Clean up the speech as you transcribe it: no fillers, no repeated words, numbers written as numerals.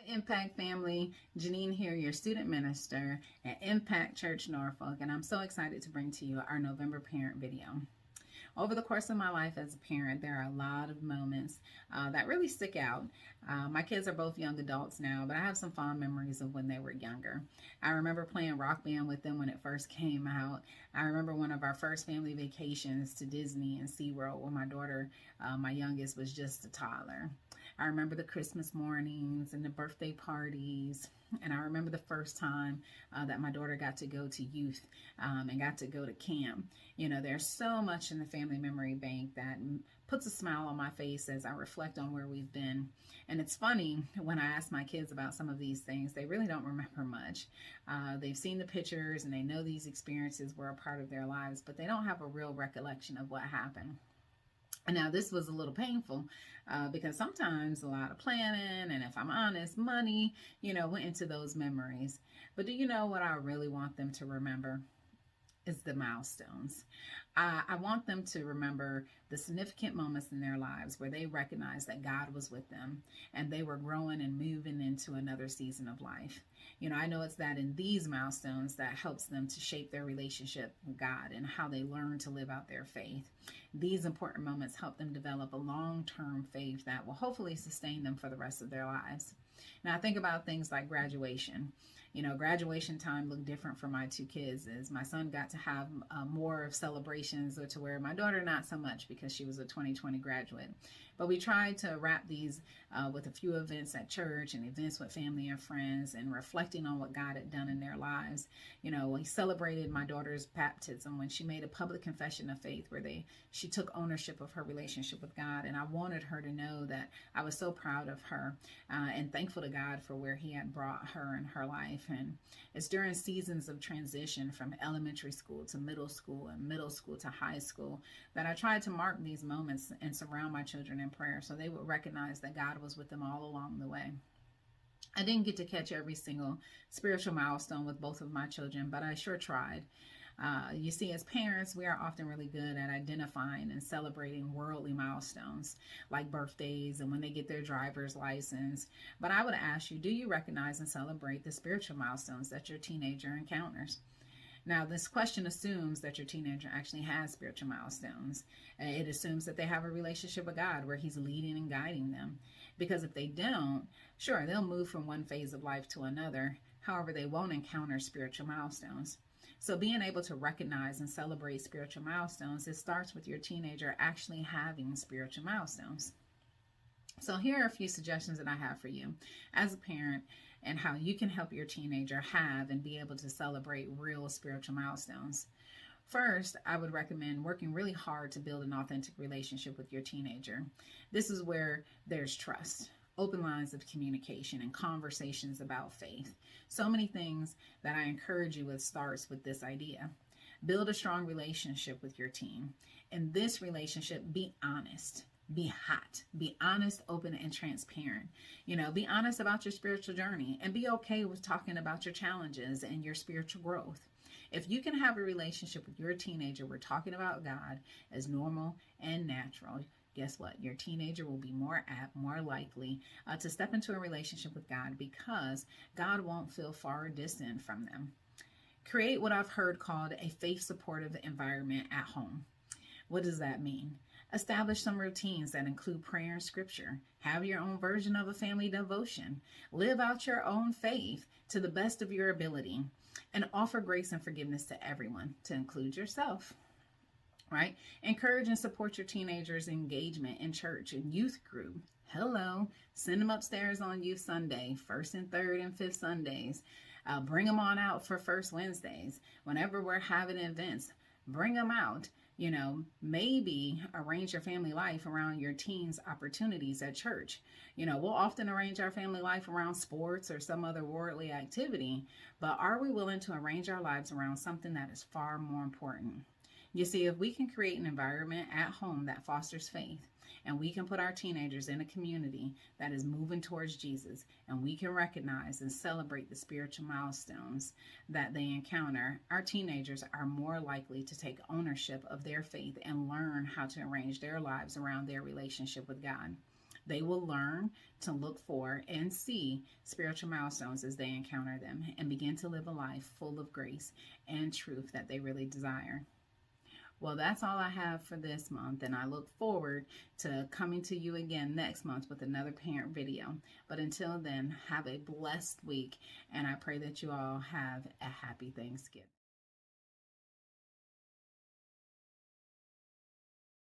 Impact family, Janine here, your student minister at Impact Church Norfolk, and I'm so excited to bring to you our November parent video. Over the course of my life as a parent, there are a lot of moments that really stick out. My kids are both young adults now, but I have some fond memories of when they were younger. I remember playing Rock Band with them when it first came out. I remember one of our first family vacations to Disney and SeaWorld when my daughter, my youngest, was just a toddler. I remember the Christmas mornings and the birthday parties. And I remember the first time that my daughter got to go to youth and got to go to camp. You know, there's so much in the family memory bank that puts a smile on my face as I reflect on where we've been. And it's funny, when I ask my kids about some of these things, they really don't remember much. They've seen the pictures and they know these experiences were a part of their lives, but they don't have a real recollection of what happened. And now this was a little painful because sometimes a lot of planning and, if I'm honest, money, went into those memories. But do you know what I really want them to remember? Is the milestones. I want them to remember the significant moments in their lives where they recognized that God was with them and they were growing and moving into another season of life. I know it's that in these milestones that helps them to shape their relationship with God and how they learn to live out their faith. These important moments help them develop a long-term faith that will hopefully sustain them for the rest of their lives. Now, I think about things like graduation. Graduation time looked different for my two kids, as my son got to have more of celebrations, or to where my daughter not so much because she was a 2020 graduate. But we tried to wrap these with a few events at church and events with family and friends and reflecting on what God had done in their lives. We celebrated my daughter's baptism when she made a public confession of faith where she took ownership of her relationship with God. And I wanted her to know that I was so proud of her and thankful to God for where he had brought her in her life. And it's during seasons of transition from elementary school to middle school and middle school to high school that I tried to mark these moments and surround my children in prayer so they would recognize that God was with them all along the way. I didn't get to catch every single spiritual milestone with both of my children, but I sure tried. You see, as parents, we are often really good at identifying and celebrating worldly milestones like birthdays and when they get their driver's license. But I would ask you, do you recognize and celebrate the spiritual milestones that your teenager encounters? Now, this question assumes that your teenager actually has spiritual milestones. It assumes that they have a relationship with God where he's leading and guiding them. Because if they don't, sure, they'll move from one phase of life to another. However, they won't encounter spiritual milestones. So being able to recognize and celebrate spiritual milestones, it starts with your teenager actually having spiritual milestones. So here are a few suggestions that I have for you as a parent and how you can help your teenager have and be able to celebrate real spiritual milestones. First, I would recommend working really hard to build an authentic relationship with your teenager. This is where there's trust, open lines of communication, and conversations about faith. So many things that I encourage you with starts with this idea. Build a strong relationship with your teen. In this relationship, be honest. Be hot, be honest, open, and transparent. Be honest about your spiritual journey and be okay with talking about your challenges and your spiritual growth. If you can have a relationship with your teenager, we're talking about God as normal and natural. Guess what? Your teenager will be more apt, more likely to step into a relationship with God because God won't feel far distant from them. Create what I've heard called a faith-supportive environment at home. What does that mean? Establish some routines that include prayer and scripture. Have your own version of a family devotion. Live out your own faith to the best of your ability. And offer grace and forgiveness to everyone, to include yourself. Right? Encourage and support your teenagers' engagement in church and youth group. Hello. Send them upstairs on Youth Sunday, first and third and fifth Sundays. Bring them on out for First Wednesdays. Whenever we're having events, bring them out. Maybe arrange your family life around your teens' opportunities at church. We'll often arrange our family life around sports or some other worldly activity, but are we willing to arrange our lives around something that is far more important? You see, if we can create an environment at home that fosters faith, and we can put our teenagers in a community that is moving towards Jesus, and we can recognize and celebrate the spiritual milestones that they encounter, our teenagers are more likely to take ownership of their faith and learn how to arrange their lives around their relationship with God. They will learn to look for and see spiritual milestones as they encounter them and begin to live a life full of grace and truth that they really desire. Well, that's all I have for this month, and I look forward to coming to you again next month with another parent video. But until then, have a blessed week, and I pray that you all have a happy Thanksgiving.